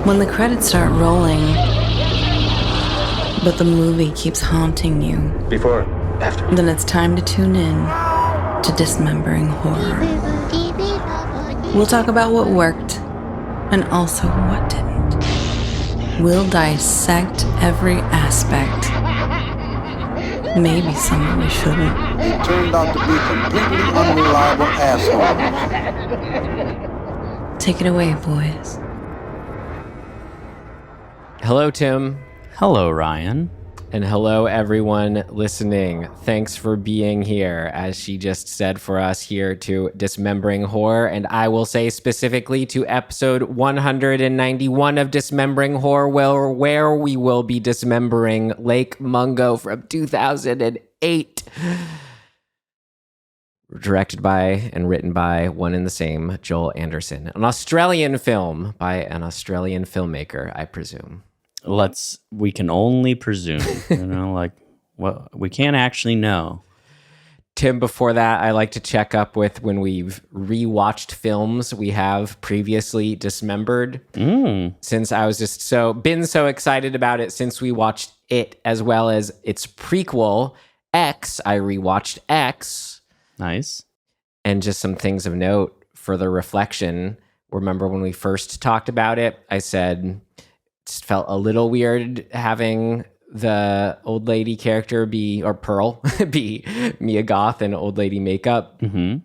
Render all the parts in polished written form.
When the credits start rolling, but the movie keeps haunting you. Before, after. Then it's time to tune in to Dismembering Horror. We'll talk about what worked and also what didn't. We'll dissect every aspect. Maybe some of we shouldn't. He turned out to be a completely unreliable asshole. Take it away, boys. Hello, Tim. Hello, Ryan. And hello, everyone listening. Thanks for being here, as she just said, for us here to Dismembering Horror. And I will say specifically to episode 191 of Dismembering Horror, where we will be dismembering Lake Mungo from 2008. Directed by and written by one and the same Joel Anderson. An Australian film by an Australian filmmaker, I presume. We can only presume, what we can't actually know. Tim, before that, I like to check up with when we've rewatched films we have previously dismembered. Since I was just been so excited about it since we watched it, as well as its prequel, X. I rewatched X. Nice. And just some things of note for the reflection. Remember when we first talked about it, I said it just felt a little weird having the old lady character Pearl be Mia Goth in old lady makeup. Mm-hmm.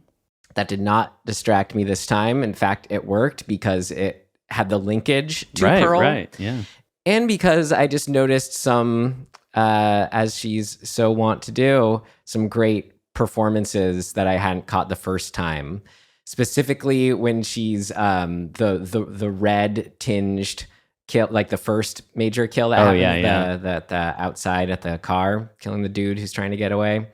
That did not distract me this time. In fact, it worked because it had the linkage to Pearl. Right, yeah. And because I just noticed some, as she's so wont to do, some great performances that I hadn't caught the first time. Specifically when she's the red tinged kill, like the first major kill that happened, the outside at the car, killing the dude who's trying to get away.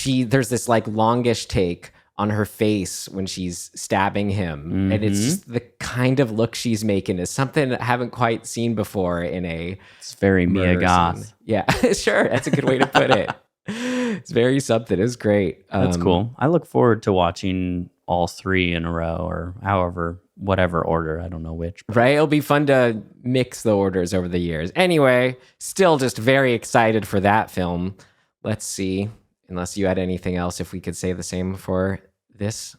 There's this like longish take on her face when she's stabbing him. Mm-hmm. And it's just the kind of look she's making is something I haven't quite seen before in a... It's very Mia Goth. Scene. Yeah, sure. That's a good way to put it. It's very something. It's great. That's cool. I look forward to watching all three in a row or whatever order. I don't know which. Right? It'll be fun to mix the orders over the years. Anyway, still just very excited for that film. Let's see. Unless you had anything else, if we could say the same for this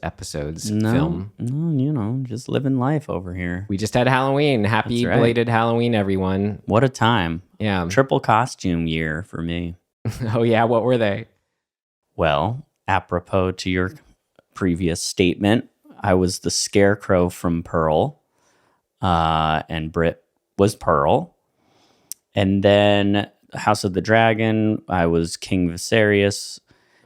episode's film. No, just living life over here. We just had Halloween. Happy belated Halloween, everyone. What a time. Yeah. Triple costume year for me. Oh, yeah. What were they? Well, apropos to your previous statement, I was the Scarecrow from Pearl, and Britt was Pearl. And then House of the Dragon, I was King Viserys.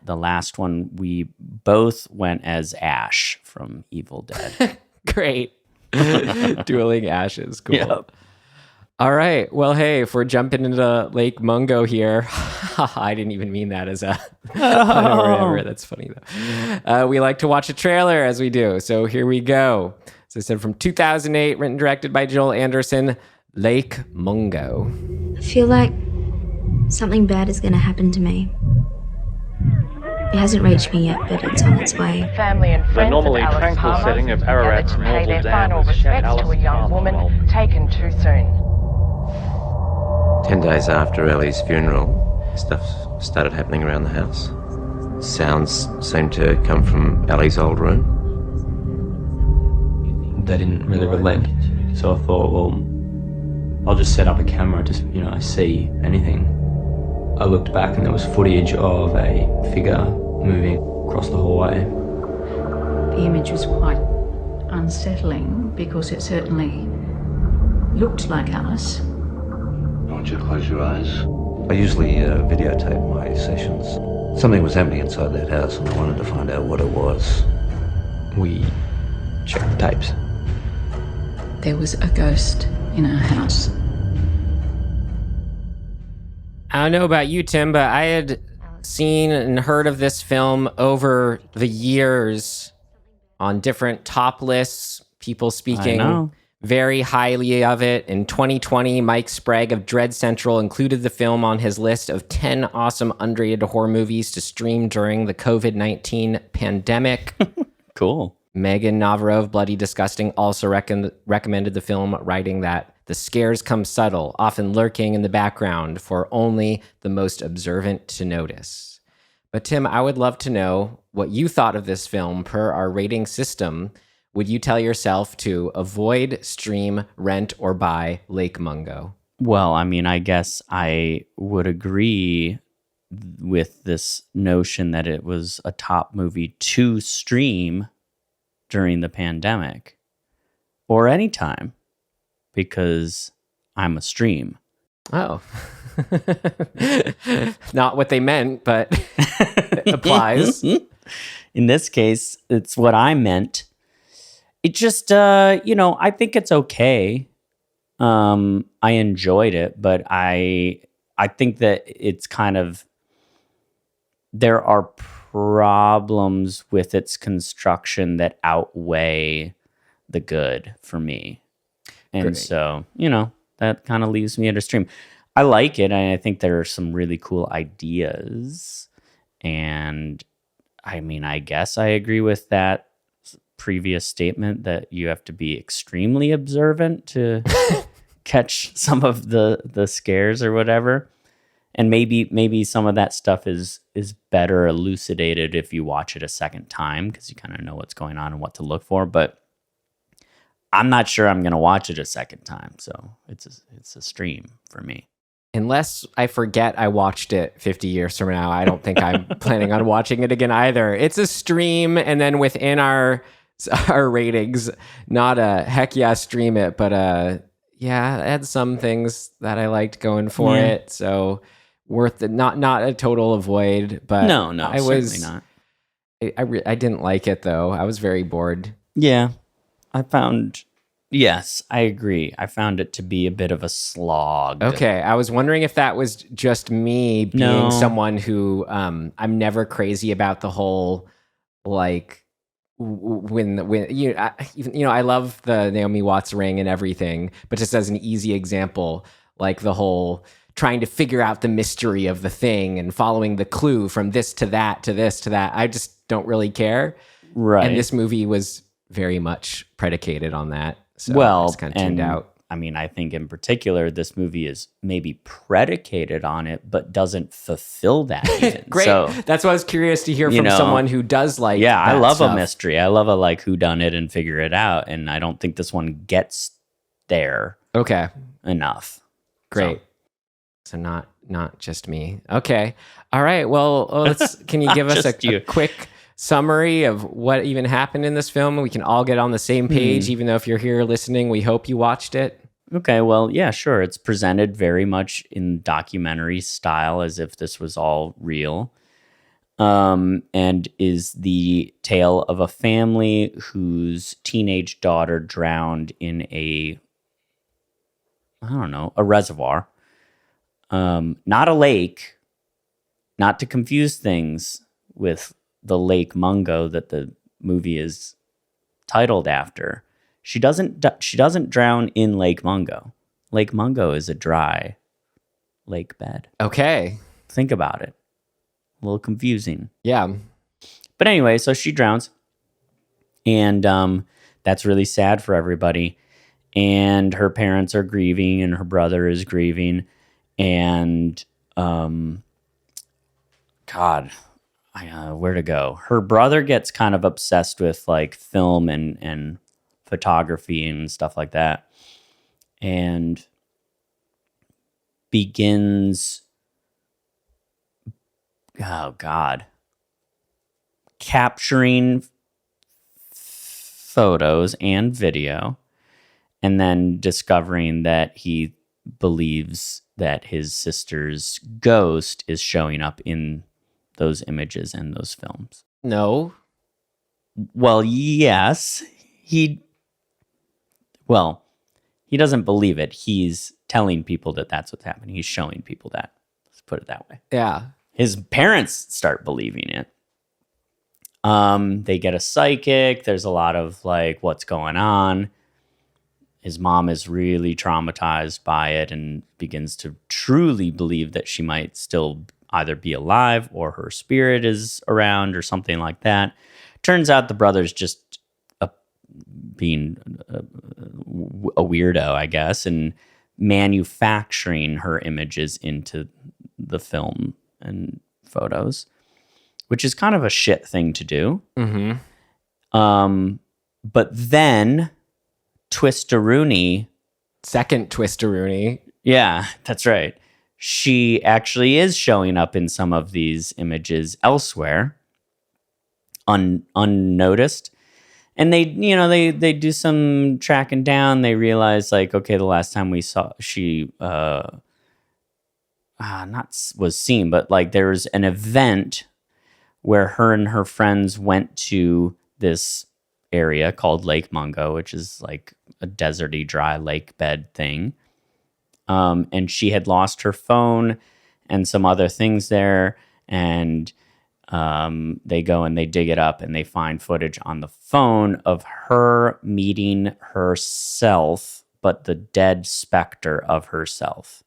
The last one, we both went as Ash from Evil Dead. Great. Dueling Ashes. Cool. Yep. All right. Well, hey, if we're jumping into Lake Mungo here, I didn't even mean that as a whatever. That's funny, though. We like to watch a trailer as we do. So here we go. So I said from 2008, written and directed by Joel Anderson, Lake Mungo. I feel like something bad is going to happen to me. It hasn't reached me yet, but it's on its way. Family and friends The normally of Alice tranquil Palmer setting of Ararat's gathered to pay Mortal their Dam final was shed respects to a Alice young Palmer woman role. taken too soon. 10 days after Ellie's funeral, stuff started happening around the house. Sounds seemed to come from Ellie's old room. They didn't really relent, so I thought, well, I'll just set up a camera to, see anything. I looked back and there was footage of a figure moving across the hallway. The image was quite unsettling because it certainly looked like Alice. I want you to close your eyes. I usually videotape my sessions. Something was happening inside that house and I wanted to find out what it was. We checked the tapes. There was a ghost in our house. I don't know about you, Tim, but I had seen and heard of this film over the years on different top lists, people speaking very highly of it. In 2020, Mike Sprague of Dread Central included the film on his list of 10 awesome underrated horror movies to stream during the COVID-19 pandemic. Cool. Megan Navarro, Bloody Disgusting, also recommended the film, writing that the scares come subtle, often lurking in the background for only the most observant to notice. But Tim, I would love to know what you thought of this film per our rating system. Would you tell yourself to avoid, stream, rent, or buy Lake Mungo? Well, I mean, I guess I would agree with this notion that it was a top movie to stream during the pandemic or anytime, because I'm a stream. Oh. Not what they meant, but it applies. In this case, it's what I meant. It just, I think it's okay. I enjoyed it, but I think that it's kind of, there are problems with its construction that outweigh the good for me. And Great. So, that kind of leaves me at a stream. I like it, and I think there are some really cool ideas. And I mean, I guess I agree with that previous statement that you have to be extremely observant to catch some of the scares or whatever. And maybe some of that stuff is better elucidated if you watch it a second time, because you kind of know what's going on and what to look for. But I'm not sure I'm going to watch it a second time, so it's a stream for me. Unless I forget I watched it 50 years from now, I don't think I'm planning on watching it again either. It's a stream, and then within our ratings, not a heck yeah stream it, but yeah, it had some things that I liked going for it, so worth it. Not a total avoid, but no, certainly not. I didn't like it though. I was very bored. Yeah, yes, I agree. I found it to be a bit of a slog. Okay, I was wondering if that was just me being someone who I'm never crazy about the whole like when I love the Naomi Watts ring and everything, but just as an easy example, like the whole trying to figure out the mystery of the thing and following the clue from this to that to this to that, I just don't really care. Right. And this movie was very much predicated on that. So well, I just kind of tuned out. I mean, I think in particular, this movie is maybe predicated on it, but doesn't fulfill that even. Great. So, that's why I was curious to hear from someone who does like yeah, I love stuff. A mystery. I love a like whodunit and figure it out. And I don't think this one gets there enough. Great. So not just me. Okay. All right. Well, can you give us a quick summary of what even happened in this film? We can all get on the same page, even though if you're here listening, we hope you watched it. Okay, well, yeah, sure. It's presented very much in documentary style, as if this was all real, and is the tale of a family whose teenage daughter drowned in a reservoir. Not a lake, not to confuse things with the Lake Mungo that the movie is titled after. She doesn't drown in Lake Mungo. Lake Mungo is a dry lake bed. Okay. Think about it. A little confusing. Yeah. But anyway, so she drowns. And that's really sad for everybody. And her parents are grieving, and her brother is grieving. And where to go? Her brother gets kind of obsessed with like film and photography and stuff like that, and begins capturing photos and video, and then discovering that he believes that his sister's ghost is showing up in those images and those films. No. Well, yes. He doesn't believe it. He's telling people that that's what's happening. He's showing people that. Let's put it that way. Yeah. His parents start believing it. They get a psychic. There's a lot of like, what's going on? His mom is really traumatized by it and begins to truly believe that she might still either be alive or her spirit is around or something like that. Turns out the brother's just being a weirdo, I guess, and manufacturing her images into the film and photos, which is kind of a shit thing to do. But then Twistaroony, second Twistaroony. yeah, that's right. She actually is showing up in some of these images elsewhere, unnoticed. And they do some tracking down. They realize, like, okay, the last time we saw she not was seen, but like there's an event where her and her friends went to this area called Lake Mungo, which is like a deserty, dry lake bed thing. And she had lost her phone and some other things there, and they go and they dig it up and they find footage on the phone of her meeting herself, but the dead specter of herself.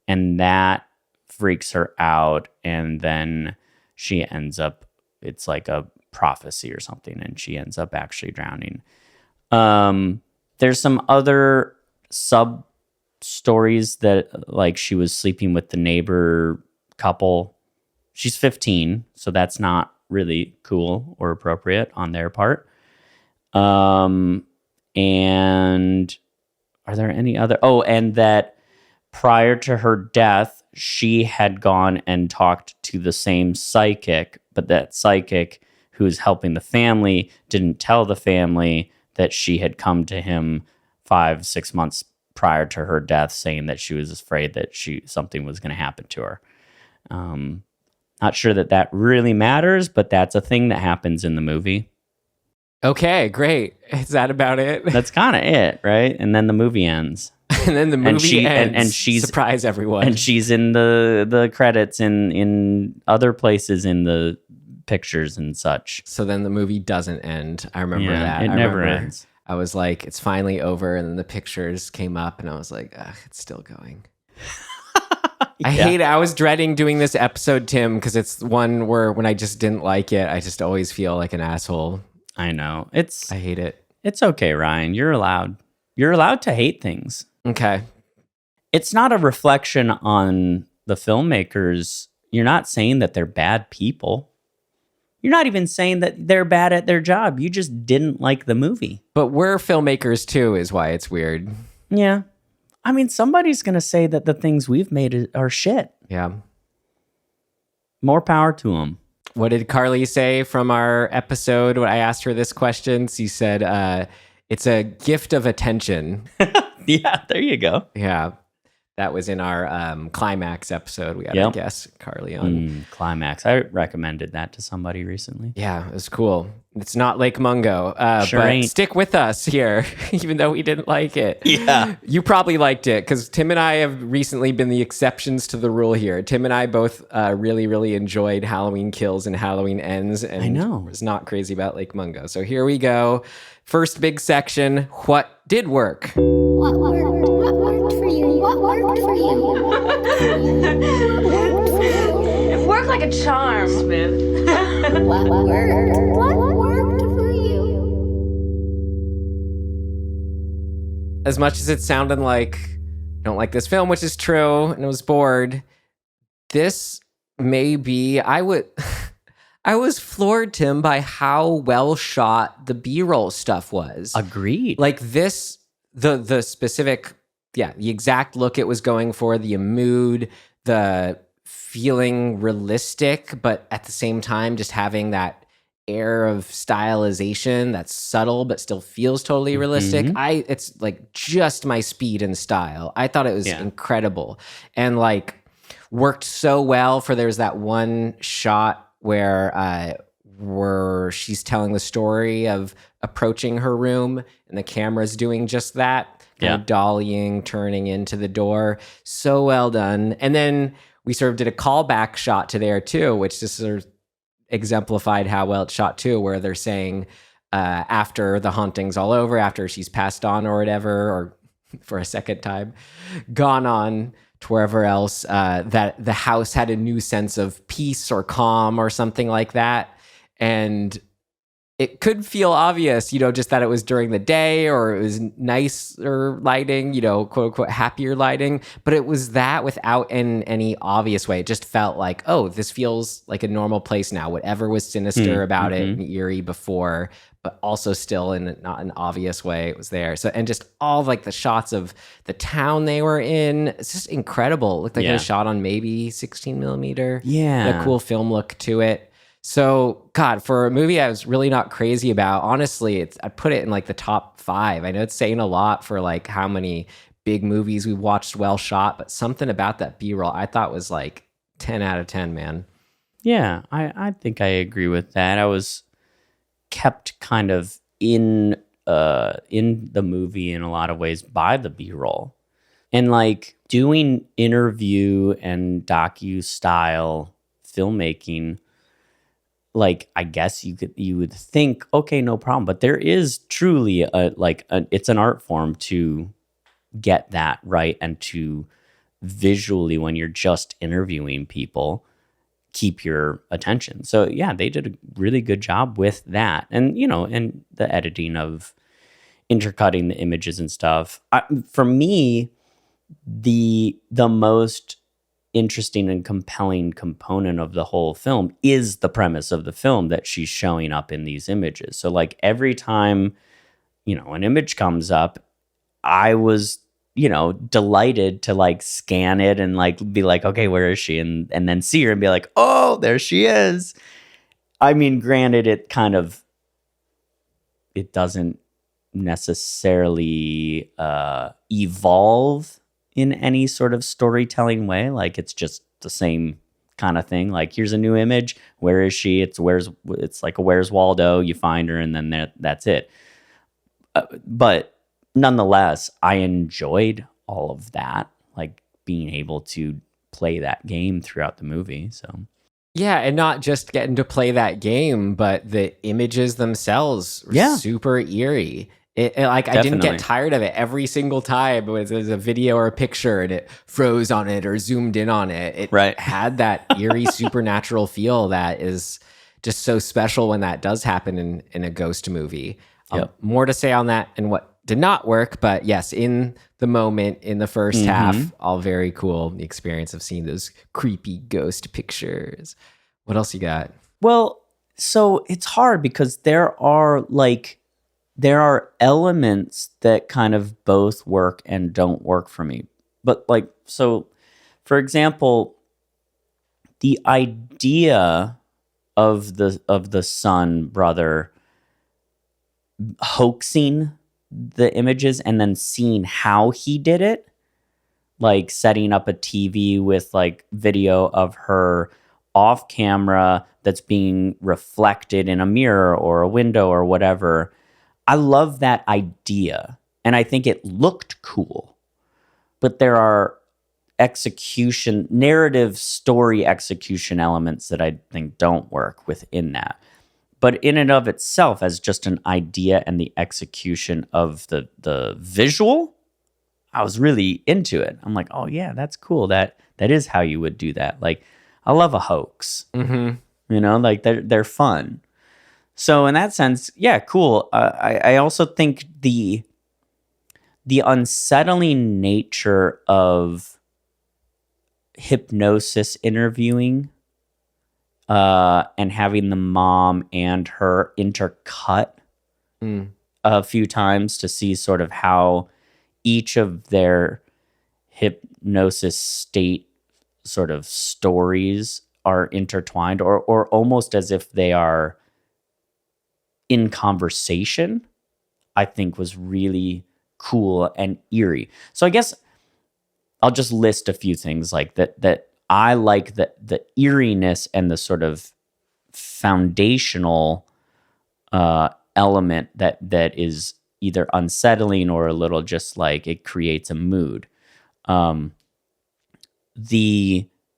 And that freaks her out. And then she ends up, it's like a prophecy or something, and she ends up actually drowning. There's some other sub stories that, like, she was sleeping with the neighbor couple. She's 15, so that's not really cool or appropriate on their part. And are there any other? Oh, and that prior to her death, she had gone and talked to the same psychic, but that psychic who was helping the family didn't tell the family that she had come to him 5-6 months prior to her death, saying that she was afraid that something was going to happen to her. Not sure that really matters, but that's a thing that happens in the movie. Okay, great. Is that about it? That's kind of it, right? And then the movie ends. And then the movie ends. And she's surprise everyone. And she's in the credits in other places in the pictures and such. So then the movie doesn't end. I remember that. It never ends. I was like, it's finally over, and then the pictures came up, and I was like, ugh, it's still going. I hate it. I was dreading doing this episode, Tim, because it's one where when I just didn't like it, I just always feel like an asshole. I know. I hate it. It's okay, Ryan. You're allowed. You're allowed to hate things. Okay. It's not a reflection on the filmmakers. You're not saying that they're bad people. You're not even saying that they're bad at their job. You just didn't like the movie. But we're filmmakers too, is why it's weird. Yeah. I mean, somebody's going to say that the things we've made are shit. Yeah. More power to them. What did Carly say from our episode when I asked her this question? She said, it's a gift of attention. Yeah, there you go. Yeah. That was in our climax episode. We had a guest, Carly, on. Climax. I recommended that to somebody recently. Yeah, it was cool. It's not Lake Mungo. Sure but ain't. Stick with us here, even though we didn't like it. Yeah. You probably liked it, because Tim and I have recently been the exceptions to the rule here. Tim and I both really, really enjoyed Halloween Kills and Halloween Ends, and I know. was not crazy about Lake Mungo. So here we go. First big section, what did work? What worked? What worked for you? What worked for you? What worked for you? It worked like a charm, Smith. What worked? What worked for you? As much as it sounded like I don't like this film, which is true, and I was bored, this may be, I was floored, Tim, by how well shot the B-roll stuff was. Agreed. Like this, the specific, the exact look it was going for, the mood, the feeling realistic, but at the same time just having that air of stylization that's subtle but still feels totally realistic. It's like just my speed and style. I thought it was incredible, and like worked so well for there's that one shot where she's telling the story of approaching her room and the camera's doing just that, kind of dollying, turning into the door. So well done. And then we sort of did a callback shot to there too, which just sort of exemplified how well it's shot too, where they're saying after the haunting's all over, after she's passed on or whatever, or for a second time, gone on to wherever else, that the house had a new sense of peace or calm or something like that. And it could feel obvious, just that it was during the day or it was nicer lighting, quote unquote, happier lighting. But it was that without in any obvious way. It just felt like, oh, this feels like a normal place now. Whatever was sinister about it and eerie before, but also still in not an obvious way, it was there. So, and just all of like the shots of the town they were in, it's just incredible. It looked like it was shot on maybe 16 millimeter. Yeah. Had a cool film look to it. So, God, for a movie I was really not crazy about, honestly, I'd put it in like the top 5. I know it's saying a lot for like how many big movies we've watched well shot, but something about that B-roll I thought was like 10 out of 10, man. Yeah, I think I agree with that. I was kept kind of in the movie in a lot of ways by the B-roll. And like doing interview and docu-style filmmaking, like I guess you would think, okay, no problem, but there is truly it's an art form to get that right and to visually, when you're just interviewing people, keep your attention. So yeah, they did a really good job with that, and and the editing of intercutting the images and stuff. For me, the most interesting and compelling component of the whole film is the premise of the film, that she's showing up in these images. So like every time, an image comes up, I was, delighted to like scan it and like be like, okay, where is she? And then see her and be like, oh, there she is. I mean, granted, it doesn't necessarily evolve in any sort of storytelling way. Like it's just the same kind of thing. Like here's a new image. Where is she? It's like a Where's Waldo? You find her and then that's it. But nonetheless, I enjoyed all of that, like being able to play that game throughout the movie. So yeah, and not just getting to play that game, but the images themselves were super eerie. I didn't get tired of it every single time. There's a video or a picture and it froze on it or zoomed in on it. It had that eerie supernatural feel that is just so special when that does happen in a ghost movie. More to say on that and what did not work, but yes, in the moment, in the first half, all very cool. The experience of seeing those creepy ghost pictures. What else you got? Well, so it's hard because there are elements that kind of both work and don't work for me. But like, so for example, the idea of the son brother hoaxing the images and then seeing how he did it, like setting up a TV with like video of her off camera that's being reflected in a mirror or a window or whatever. I love that idea, and I think it looked cool, but there are narrative story execution elements that I think don't work within that. But in and of itself, as just an idea and the execution of the visual, I was really into it. I'm like, oh yeah, that's cool. That is how you would do that. Like, I love a hoax. Like they're fun. So in that sense, yeah, cool. I also think the unsettling nature of hypnosis interviewing and having the mom and her intercut a few times to see sort of how each of their hypnosis state sort of stories are intertwined or almost as if they are in conversation, I think was really cool and eerie. So I guess I'll just list a few things like that I like, the eeriness and the sort of foundational element that is either unsettling or a little just like it creates a mood. The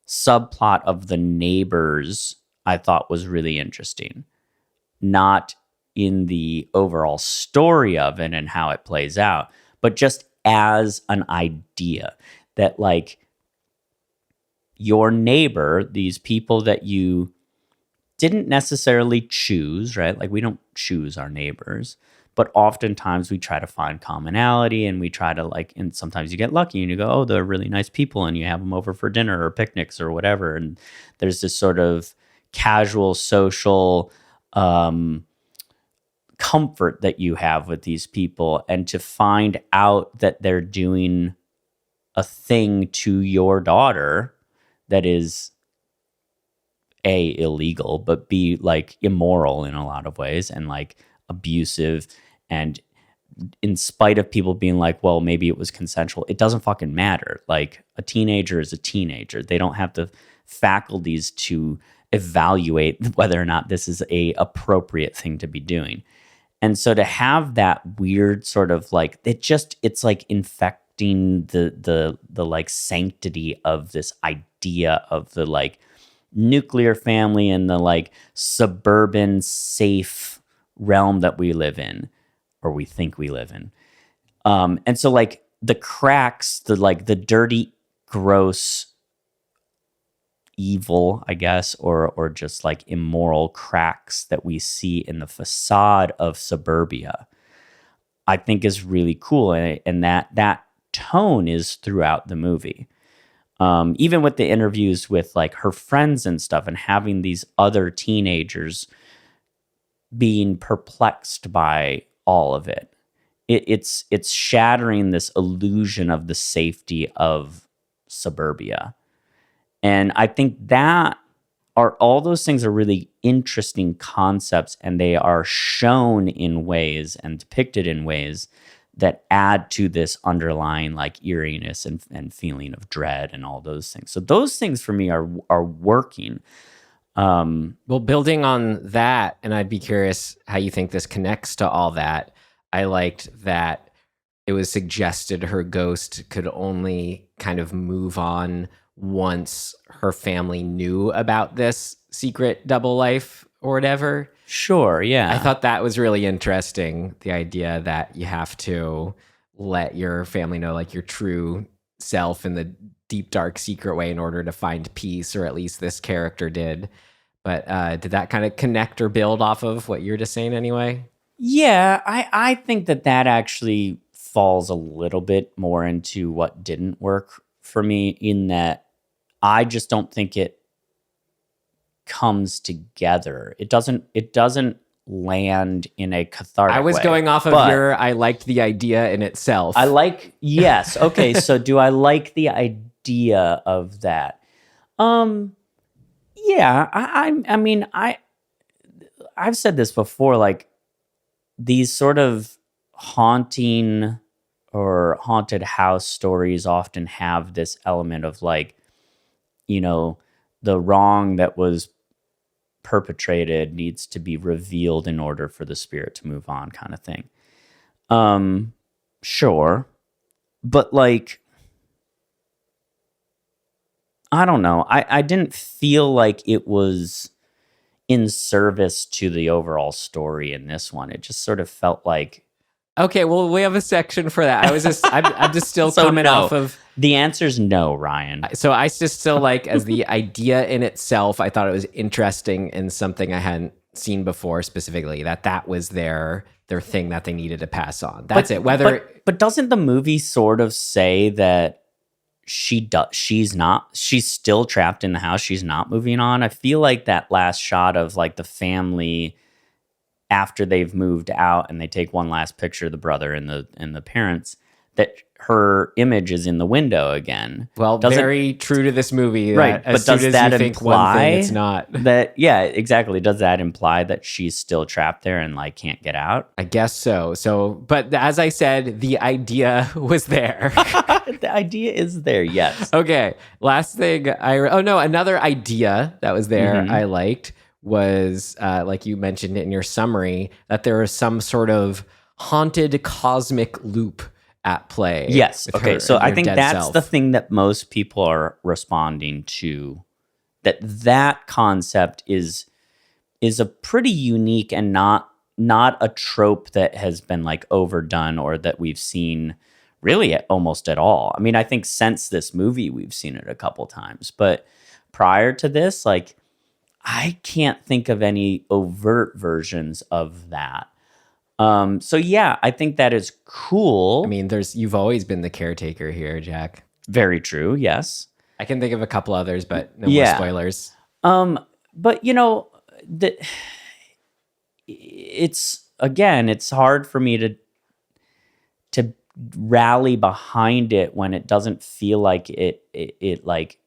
subplot of the neighbors I thought was really interesting. Not in the overall story of it and how it plays out, but just as an idea that like your neighbor, these people that you didn't necessarily choose, right? Like we don't choose our neighbors, but oftentimes we try to find commonality and we try to like, and sometimes you get lucky and you go, oh, they're really nice people and you have them over for dinner or picnics or whatever. And there's this sort of casual social comfort that you have with these people. And to find out that they're doing a thing to your daughter that is A, illegal, but B, like immoral in a lot of ways and like abusive, and in spite of people being like, well, maybe it was consensual, it doesn't fucking matter. Like a teenager is a teenager. They don't have the faculties to evaluate whether or not this is a appropriate thing to be doing. And so to have that weird sort of like, it's like infecting the like sanctity of this idea of the like nuclear family and the like suburban safe realm that we live in, or we think we live in. And so like the cracks, the dirty, gross, evil, I guess, or just like immoral cracks that we see in the facade of suburbia, I think is really cool. And that tone is throughout the movie. Even with the interviews with like her friends and stuff, and having these other teenagers being perplexed by all of it. It's shattering this illusion of the safety of suburbia. And I think that all those things are really interesting concepts, and they are shown in ways and depicted in ways that add to this underlying like eeriness and feeling of dread and all those things. So those things for me are working. Well, building on that, and I'd be curious how you think this connects to all that. I liked that it was suggested her ghost could only kind of move on once her family knew about this secret double life or whatever. Sure, yeah. I thought that was really interesting, the idea that you have to let your family know like your true self in the deep, dark, secret way in order to find peace, or at least this character did. But did that kind of connect or build off of what you're just saying anyway? Yeah, I think that actually falls a little bit more into what didn't work for me, in that I just don't think it comes together. It doesn't land in a cathartic way. I was going off of I liked the idea in itself. Yes. Okay, so do I like the idea of that? Yeah, I mean, I've said this before, like these sort of haunting or haunted house stories often have this element of like, you know, the wrong that was perpetrated needs to be revealed in order for the spirit to move on, kind of thing. Sure. But like, I don't know. I didn't feel like it was in service to the overall story in this one. It just sort of felt like... Okay, well, we have a section for that. I'm just still so coming off of... The answer's no, Ryan. So I just still like, as the idea in itself, I thought it was interesting and something I hadn't seen before specifically, that was their thing that they needed to pass on. That's it. But doesn't the movie sort of say that she's still trapped in the house, she's not moving on? I feel like that last shot of like the family after they've moved out and they take one last picture of the brother and the parents, that her image is in the window again. Well, very true to this movie. Right, but does that imply it's not? That, yeah, exactly. Does that imply that she's still trapped there and like can't get out? I guess so. But as I said, the idea was there. The idea is there, yes. Okay, last thing. Another idea that was there I liked was, like you mentioned in your summary, that there was some sort of haunted cosmic loop at play. Yes. Okay. So I think that's the thing that most people are responding to. That concept is a pretty unique and not a trope that has been like overdone or that we've seen really almost at all. I mean, I think since this movie we've seen it a couple times, but prior to this, like, I can't think of any overt versions of that. So yeah, I think that is cool. I mean, you've always been the caretaker here, Jack. Very true. Yes. I can think of a couple others, but no more spoilers. But you know, it's hard for me to rally behind it when it doesn't feel like it like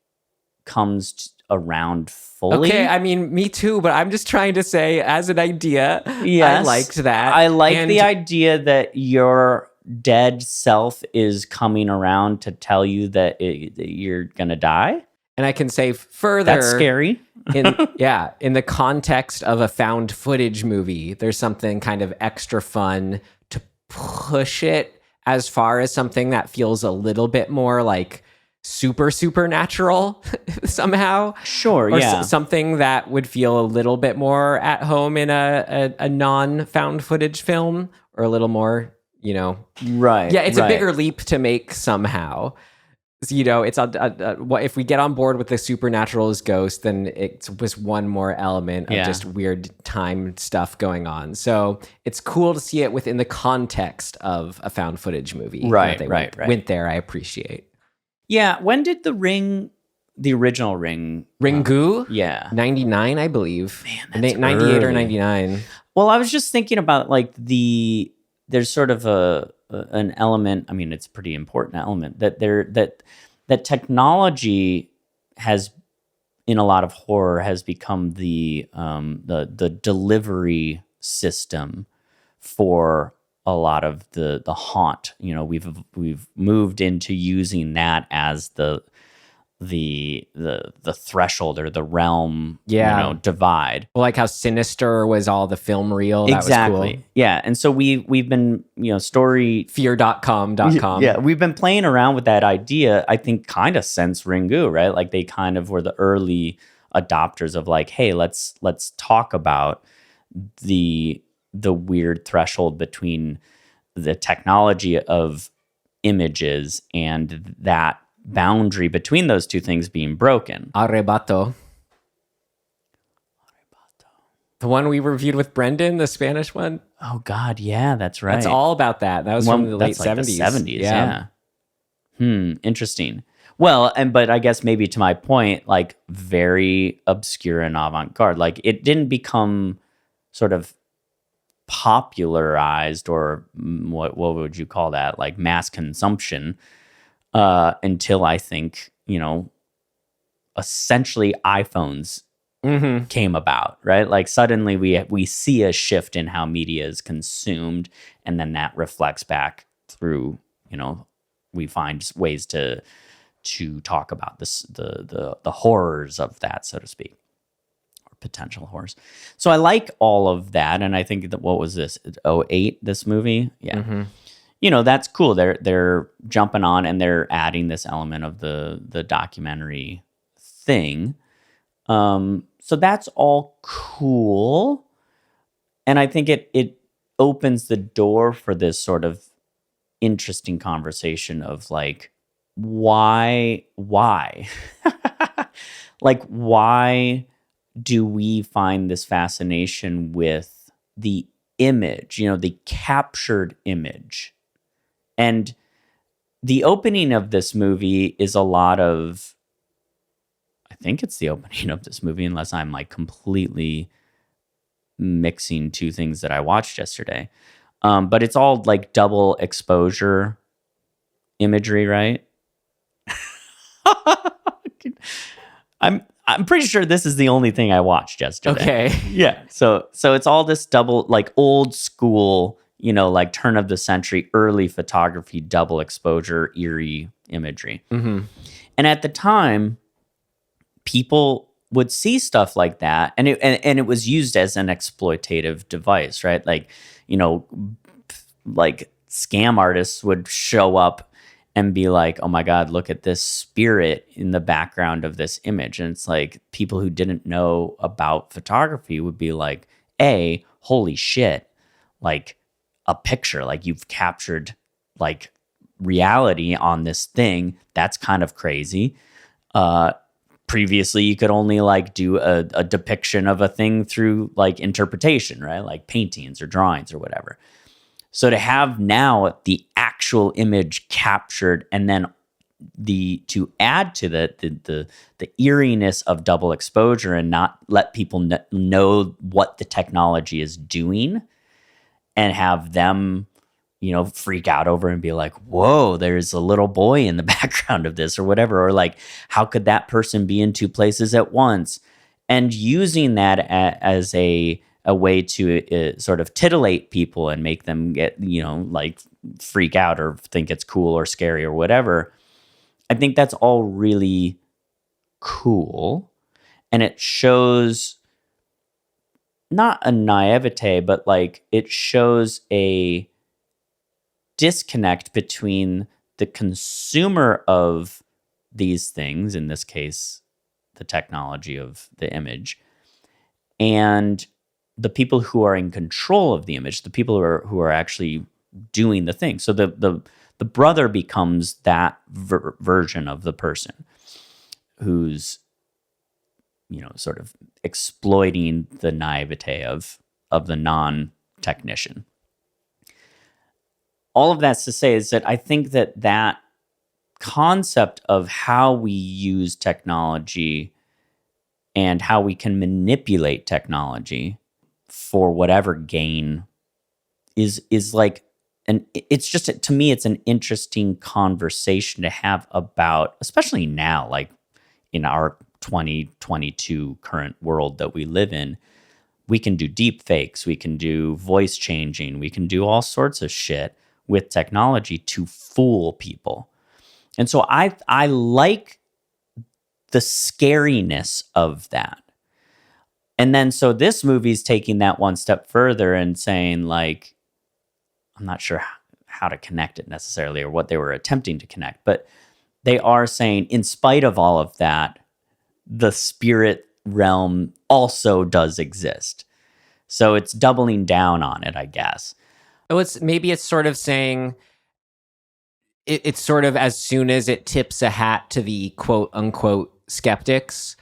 comes around fully. Okay, I mean, me too, but I'm just trying to say, as an idea, yes, I liked that. I like the idea that your dead self is coming around to tell you that you're gonna die. And I can say further, that's scary. in the context of a found footage movie, there's something kind of extra fun to push it as far as something that feels a little bit more like supernatural somehow. Sure, or yeah. Something that would feel a little bit more at home in a non-found footage film, or a little more, Right. Yeah, it's a bigger leap to make somehow. It's if we get on board with the supernatural as ghost, then it's just one more element of just weird time stuff going on. So it's cool to see it within the context of a found footage movie. Right, Went there, I appreciate. Yeah, when did the original Ring... Ringu? Yeah. 99, I believe. Man, that's 98 early. or 99. Well, I was just thinking about like there's sort of an element, I mean, it's a pretty important element, that technology has, in a lot of horror, has become the delivery system for a lot of the haunt. We've moved into using that as the threshold or the realm, divide. Well, like how Sinister was all the film reel. That Exactly. was cool. Yeah. And so we've been, fear.com. Yeah. We've been playing around with that idea, I think, kind of since Ringu, right? Like they kind of were the early adopters of like, hey, let's talk about the weird threshold between the technology of images and that boundary between those two things being broken. Arrebato. The one we reviewed with Brendan, the Spanish one. Oh God, yeah, that's right. That's all about that. That was from the late 70s. The 70s, yeah. Interesting. Well, but I guess maybe to my point, like very obscure and avant-garde. Like it didn't become sort of popularized, or what would you call that? Like mass consumption, until I think, essentially iPhones came about, right? Like suddenly we see a shift in how media is consumed, and then that reflects back through, we find ways to talk about this, the horrors of that, so to speak, or potential horrors. So I like all of that, and I think that, what was this, 2008, this movie? Yeah. That's cool. They're jumping on and they're adding this element of the documentary thing. So that's all cool. And I think it opens the door for this sort of interesting conversation of like, why? Like, why do we find this fascination with the image, the captured image? And the opening of this movie is a lot of, I think it's the opening of this movie, unless I'm like completely mixing two things that I watched yesterday. But it's all like double exposure imagery, right? I'm pretty sure this is the only thing I watched yesterday. Okay. Yeah. So it's all this double, like old school, like turn of the century, early photography, double exposure, eerie imagery. Mm-hmm. And at the time, people would see stuff like that, and it was used as an exploitative device, right? Like, like scam artists would show up and be like, oh my God, look at this spirit in the background of this image. And it's like, people who didn't know about photography would be like, holy shit, like a picture, like you've captured like reality on this thing. That's kind of crazy. previously you could only like do a depiction of a thing through like interpretation, right? Like paintings or drawings or whatever. So to have now the actual image captured and then to add to the eeriness of double exposure and not let people know what the technology is doing and have them, freak out over and be like, whoa, there's a little boy in the background of this or whatever. Or like, how could that person be in two places at once? And using that as a way to sort of titillate people and make them get, like freak out or think it's cool or scary or whatever. I think that's all really cool. And it shows not a naivete, but like it shows a disconnect between the consumer of these things, in this case, the technology of the image, and the people who are in control of the image, the people who are actually doing the thing. So the brother becomes that version of the person who's, sort of exploiting the naivete of the non-technician. All of that's to say is that I think that concept of how we use technology and how we can manipulate technology for whatever gain is like, and it's just, to me, it's an interesting conversation to have about, especially now, like in our 2022 current world that we live in. We can do deep fakes, we can do voice changing, we can do all sorts of shit with technology to fool people. And so I like the scariness of that. And then so this movie's taking that one step further and saying, like, I'm not sure how to connect it necessarily or what they were attempting to connect, but they are saying, in spite of all of that, the spirit realm also does exist. So it's doubling down on it, I guess. Maybe it's sort of saying it's sort of, as soon as it tips a hat to the quote unquote skeptics,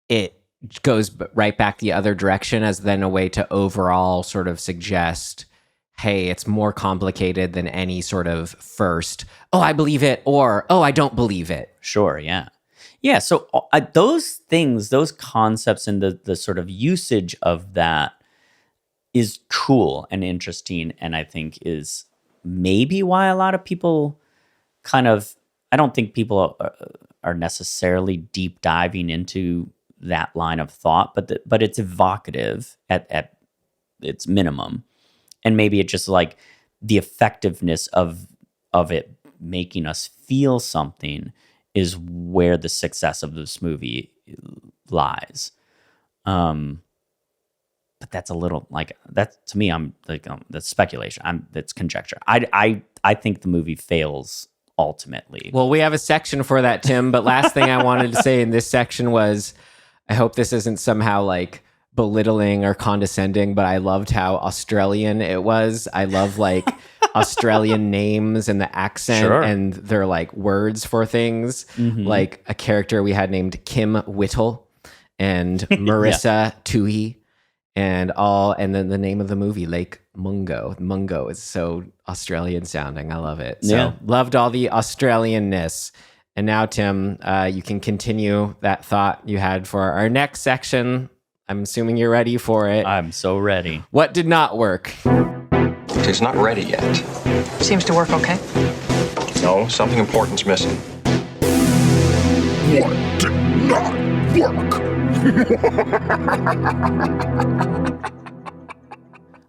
it goes right back the other direction as then a way to overall sort of suggest, hey, it's more complicated than any sort of first, oh, I believe it, or, oh, I don't believe it. Sure, yeah. Yeah, so those things, those concepts and the sort of usage of that is cool and interesting, and I think is maybe why a lot of people kind of, I don't think people are necessarily deep diving into that line of thought, but it's evocative at its minimum. And maybe it just like the effectiveness of it making us feel something is where the success of this movie lies. But that's a little like that to me. I'm like that's speculation. That's conjecture. I think the movie fails ultimately. Well, we have a section for that, Tim. But last thing I wanted to say in this section was, I hope this isn't somehow like belittling or condescending, but I loved how Australian it was. I love like Australian names and the accent, sure. And they're like words for things. Mm-hmm. Like a character we had named Kim Whittle and Marissa Toohey. And then the name of the movie, Lake Mungo. Mungo is so Australian sounding. I love it. So loved all the Australianness. And now, Tim, you can continue that thought you had for our next section. I'm assuming you're ready for it. I'm so ready. What did not work? It's not ready yet. Seems to work okay. No, something important's missing. What did not work?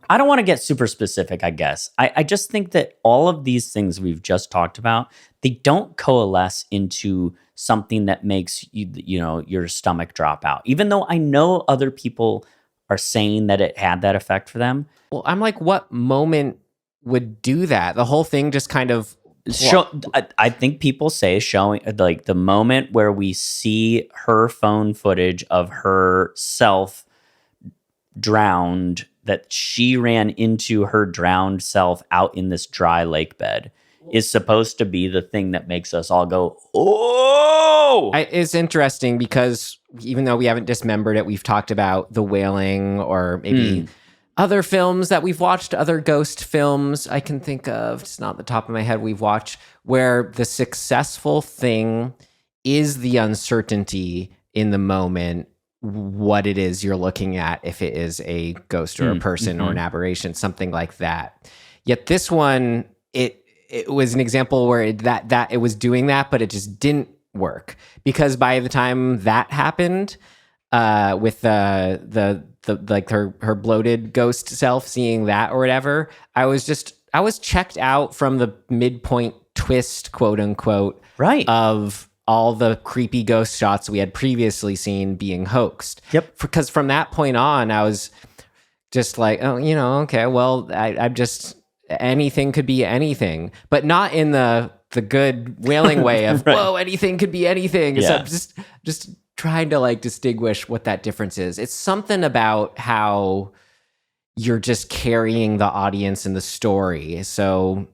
I don't want to get super specific, I guess. I just think that all of these things we've just talked about, they don't coalesce into something that makes your stomach drop out. Even though I know other people are saying that it had that effect for them. Well, I'm like, what moment would do that? The whole thing just kind of... I think people say showing like the moment where we see her phone footage of herself drowned, that she ran into her drowned self out in this dry lake bed, is supposed to be the thing that makes us all go, oh! It's interesting because even though we haven't dismembered it, we've talked about The Wailing or maybe other films that we've watched, other ghost films I can think of, it's not the top of my head, we've watched where the successful thing is the uncertainty in the moment, what it is you're looking at, if it is a ghost or a person or an aberration, something like that. Yet this one, it was an example where it was doing that, but it just didn't work, because by the time that happened, with the like her bloated ghost self seeing that or whatever, I was checked out from the midpoint twist, quote unquote, right, of all the creepy ghost shots we had previously seen being hoaxed. Yep. Because from that point on, I was just like, oh, okay, well, I'm just, anything could be anything, but not in the good Wailing way of, right, whoa, anything could be anything. Yeah. So just trying to like distinguish what that difference is. It's something about how you're just carrying the audience in the story. So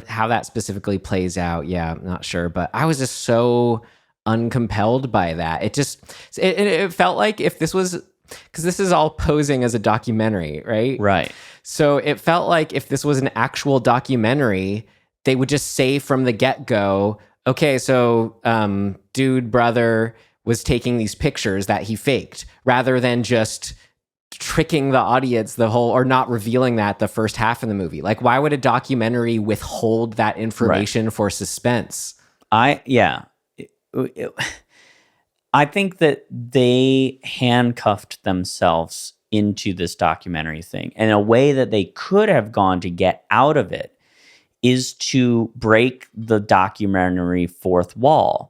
how that specifically plays out, yeah, I'm not sure. But I was just so uncompelled by that. It felt like if this was, because this is all posing as a documentary, right? Right. So it felt like if this was an actual documentary, they would just say from the get-go, okay, so dude brother was taking these pictures that he faked, rather than just tricking the audience or not revealing that the first half of the movie. Like, why would a documentary withhold that information for suspense? I think that they handcuffed themselves into this documentary thing. And a way that they could have gone to get out of it is to break the documentary fourth wall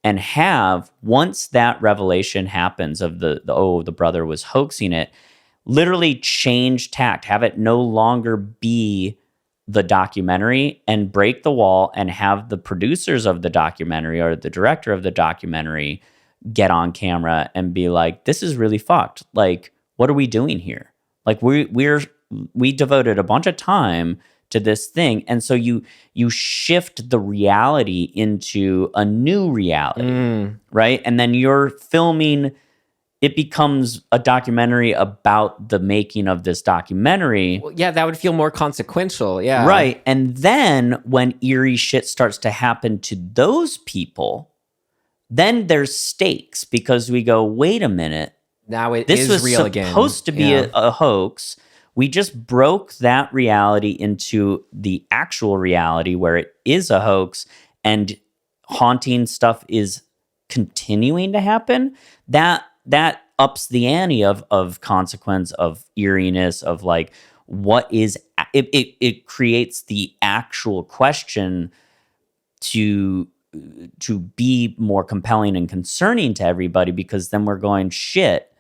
and have, once that revelation happens of the brother was hoaxing it, literally change tact, have it no longer be the documentary, and break the wall and have the producers of the documentary or the director of the documentary get on camera and be like, this is really fucked. Like, what are we doing here? Like, we devoted a bunch of time to this thing. And so you shift the reality into a new reality, right? And then you're filming, it becomes a documentary about the making of this documentary. Well, yeah, that would feel more consequential, yeah. Right. And then when eerie shit starts to happen to those people, then there's stakes, because we go, wait a minute. Now this was real again. This was supposed to be a hoax. We just broke that reality into the actual reality where it is a hoax, and haunting stuff is continuing to happen. That ups the ante of consequence, of eeriness, of like, what is it creates the actual question to be more compelling and concerning to everybody, because then we're going, shit,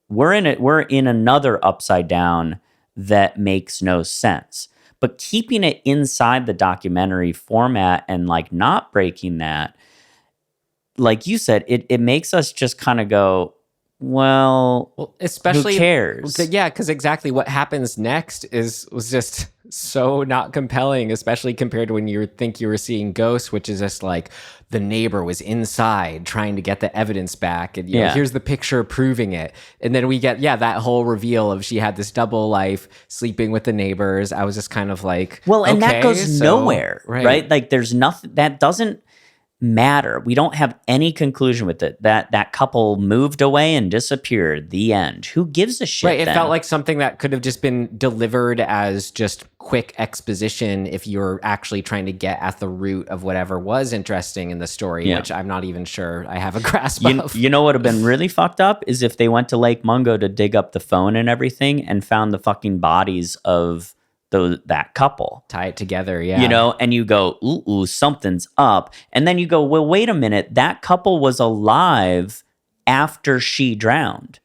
we're in another upside down that makes no sense. But keeping it inside the documentary format and like not breaking that, like you said, it makes us just kind of go, well, especially who cares? Yeah, because exactly what happens next was just so not compelling, especially compared to when you think you were seeing ghosts, which is just like the neighbor was inside trying to get the evidence back, and you know, here's the picture proving it. And then we get that whole reveal of she had this double life sleeping with the neighbors. I was just kind of like, well, and that goes nowhere, right? Like, there's nothing that doesn't matter. We don't have any conclusion with it. That couple moved away and disappeared. The end. Who gives a shit? Right. It then? Felt like something that could have just been delivered as just quick exposition if you're actually trying to get at the root of whatever was interesting in the story, which I'm not even sure I have a grasp of. You know what would have been really fucked up is if they went to Lake Mungo to dig up the phone and everything and found the fucking bodies of that couple. Tie it together, yeah. You know, and you go, ooh, something's up. And then you go, well, wait a minute. That couple was alive after she drowned.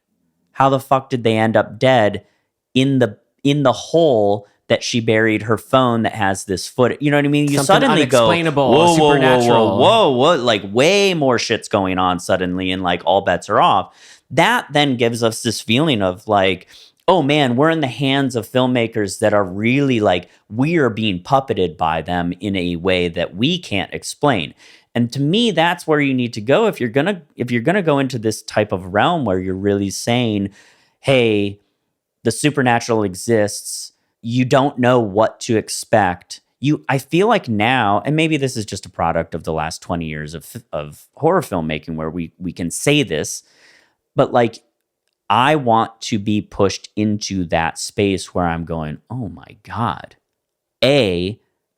How the fuck did they end up dead in the hole that she buried her phone that has this footage? You know what I mean? You something suddenly go, whoa, supernatural. Whoa, like way more shit's going on suddenly, and like all bets are off. That then gives us this feeling of like, oh man, we're in the hands of filmmakers that are really like, we are being puppeted by them in a way that we can't explain. And to me, that's where you need to go if you're gonna go into this type of realm where you're really saying, hey, the supernatural exists. You don't know what to expect. I feel like now, and maybe this is just a product of the last 20 years of horror filmmaking where we can say this, but like, I want to be pushed into that space where I'm going, oh my God,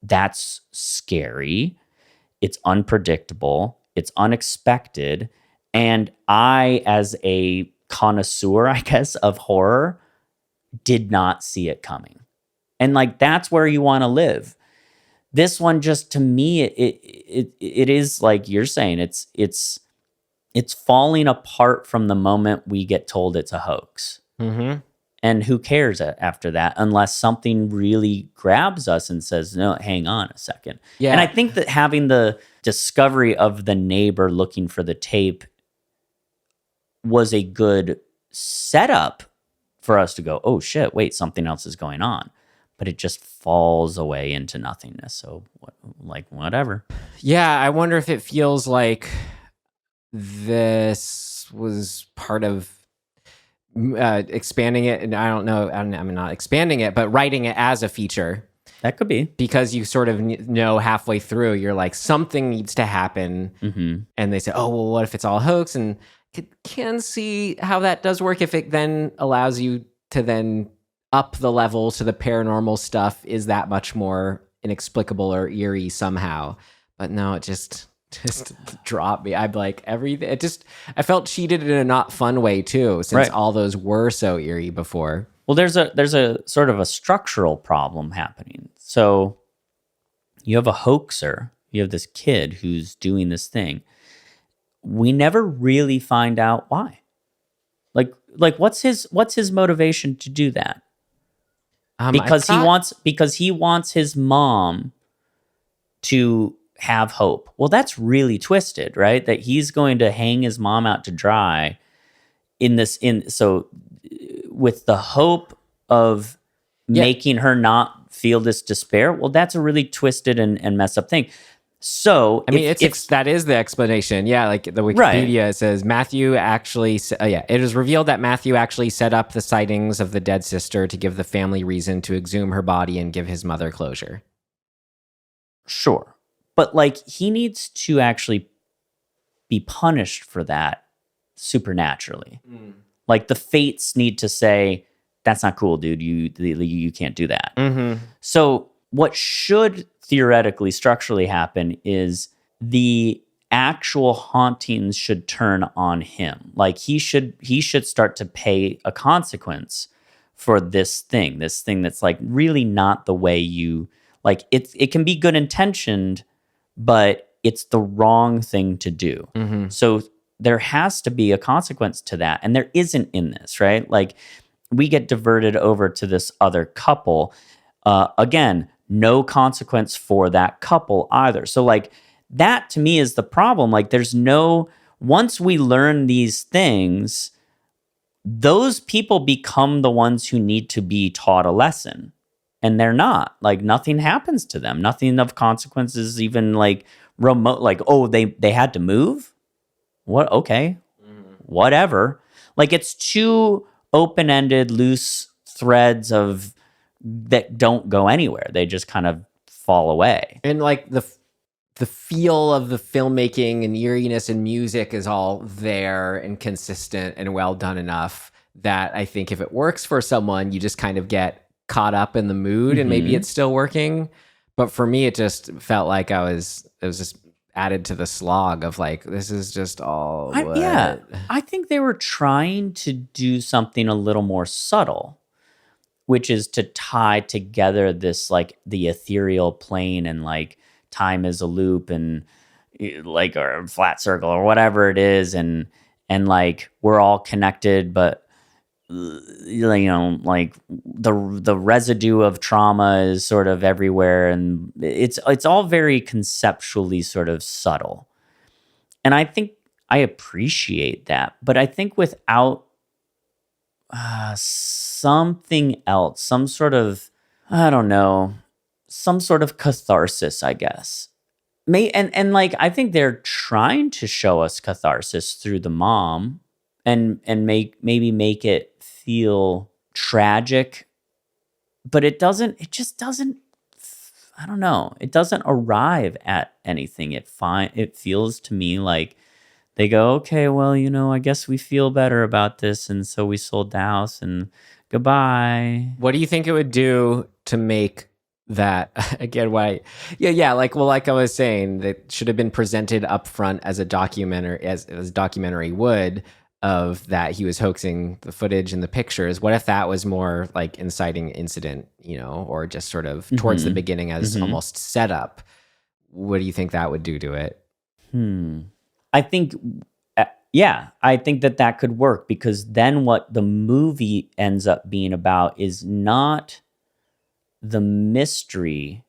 that's scary. It's unpredictable. It's unexpected. And I, as a connoisseur, I guess, of horror, did not see it coming. And like, that's where you want to live. This one, just to me, it is like you're saying, it's falling apart from the moment we get told it's a hoax. Mm-hmm. And who cares after that, unless something really grabs us and says, no, hang on a second. Yeah. And I think that having the discovery of the neighbor looking for the tape was a good setup for us to go, oh shit, wait, something else is going on. But it just falls away into nothingness. So, whatever. Yeah, I wonder if it feels like this was part of expanding it, and I don't know, I'm not expanding it, but writing it as a feature. That could be. Because you sort of know halfway through, you're like, something needs to happen. And they say, oh, well, what if it's all hoax? And can see how that does work if it then allows you to then up the level to the paranormal stuff is that much more inexplicable or eerie somehow. But no, it just dropped me. I'm like, everything. I felt cheated in a not fun way too, since all those were so eerie before. Well, there's a sort of a structural problem happening. So you have a hoaxer. You have this kid who's doing this thing. We never really find out why. Like what's his motivation to do that? Because he wants his mom to have hope. Well, that's really twisted, right? That he's going to hang his mom out to dry so with the hope of making her not feel this despair. Well, that's a really twisted and messed up thing. So, I mean, that is the explanation. Yeah, like the Wikipedia says, Matthew actually, it is revealed that Matthew actually set up the sightings of the dead sister to give the family reason to exhume her body and give his mother closure. Sure. But like, he needs to actually be punished for that supernaturally. Like the fates need to say, that's not cool, dude. You can't do that. So what should theoretically, structurally happen is the actual hauntings should turn on him. Like he should start to pay a consequence for this thing that's like really not the way you like. It can be good intentioned, but it's the wrong thing to do. So there has to be a consequence to that, and there isn't in this, right? Like we get diverted over to this other couple. Again, no consequence for that couple either. So like that to me is the problem. Like once we learn these things, those people become the ones who need to be taught a lesson. And they're not. Like nothing happens to them. Nothing of consequences, even like remote, like, oh, they had to move? What? Okay. Whatever. Like it's too open-ended, loose threads that don't go anywhere. They just kind of fall away. And like the feel of the filmmaking and eeriness and music is all there and consistent and well done enough that I think if it works for someone, you just kind of get caught up in the mood and maybe it's still working. But for me, it just felt like it was just added to the slog of like, this is just all I think they were trying to do something a little more subtle, which is to tie together this like the ethereal plane and like time is a loop and like or a flat circle or whatever it is, and like we're all connected, but you know, like the residue of trauma is sort of everywhere, and it's all very conceptually sort of subtle. And I think I appreciate that, but I think without something else, some sort of, I don't know, some sort of catharsis, I guess. And like, I think they're trying to show us catharsis through the mom and maybe make it feel tragic, but it just doesn't, I don't know. It doesn't arrive at anything. It feels to me like they go, okay, well, I guess we feel better about this, and so we sold the house, and goodbye. What do you think it would do to make that again? Why? Yeah. Like I was saying, that should have been presented up front as a documentary, as a documentary would, of that he was hoaxing the footage and the pictures. What if that was more like inciting incident, or just sort of towards the beginning as almost setup? What do you think that would do to it? I think, I think that could work, because then what the movie ends up being about is not the mystery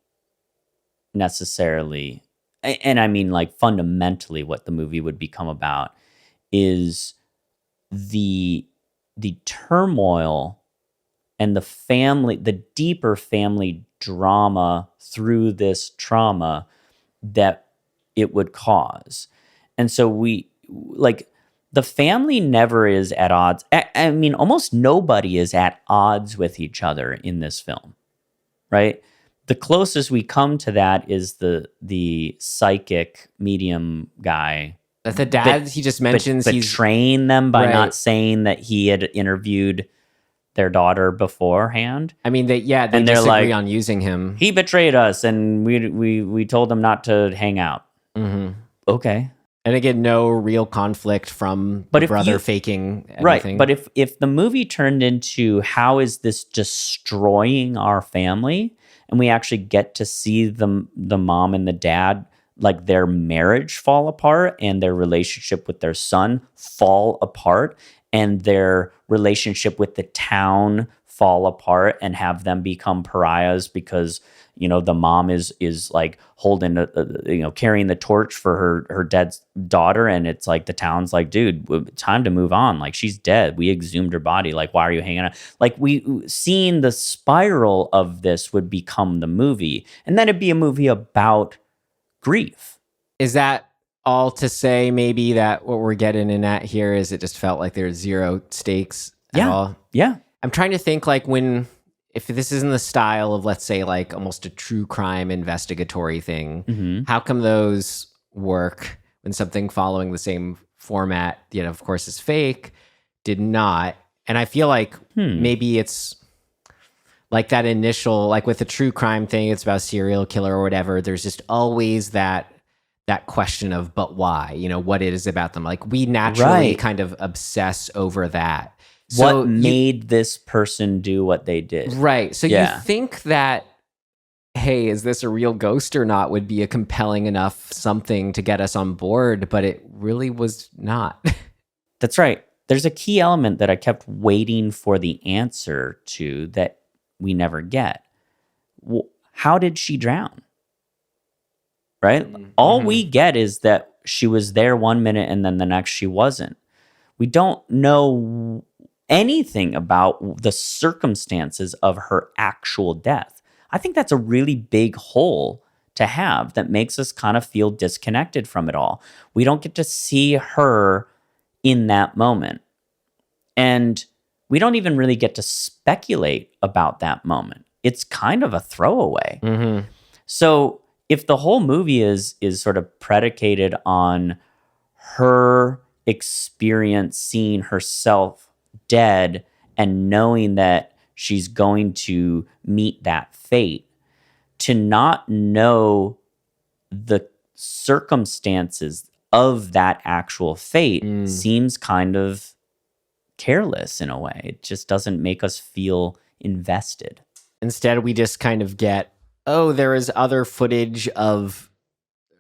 necessarily. And I mean, like, fundamentally what the movie would become about is the turmoil and the deeper family drama through this trauma that it would cause. And so the family never is at odds. I mean, almost nobody is at odds with each other in this film, right? The closest we come to that is the psychic medium guy. The dad, he just mentions he's betraying them by not saying that he had interviewed their daughter beforehand. I mean, they disagree on using him. He betrayed us, and we told him not to hang out. Okay. And again, no real conflict from the brother faking anything. Right, but if the movie turned into how is this destroying our family, and we actually get to see the mom and the dad, like, their marriage fall apart and their relationship with their son fall apart and their relationship with the town fall apart and have them become pariahs because, the mom is like holding, carrying the torch for her dead daughter. And it's like, the town's like, dude, time to move on. Like, she's dead. We exhumed her body. Like, why are you hanging out? Like, seeing the spiral of this would become the movie. And then it'd be a movie about grief. Is that all to say maybe that what we're getting in at here is it just felt like there's zero stakes at all? Yeah. I'm trying to think, like, if this isn't the style of, let's say, like almost a true crime investigatory thing, how come those work when something following the same format, of course, is fake, did not? And I feel like maybe it's like that initial, like with the true crime thing, it's about a serial killer or whatever. There's just always that question of, but why? What it is about them. Like, we naturally kind of obsess over that. So what made this person do what they did? Right. So you think that, hey, is this a real ghost or not, would be a compelling enough something to get us on board, but it really was not. That's right. There's a key element that I kept waiting for the answer to that we never get. How did she drown? Right? All we get is that she was there 1 minute and then the next she wasn't. We don't know anything about the circumstances of her actual death. I think that's a really big hole to have that makes us kind of feel disconnected from it all. We don't get to see her in that moment. And we don't even really get to speculate about that moment. It's kind of a throwaway. So if the whole movie is sort of predicated on her experience seeing herself dead and knowing that she's going to meet that fate, to not know the circumstances of that actual fate seems kind of careless in a way. It just doesn't make us feel invested. Instead, we just kind of get, oh, there is other footage of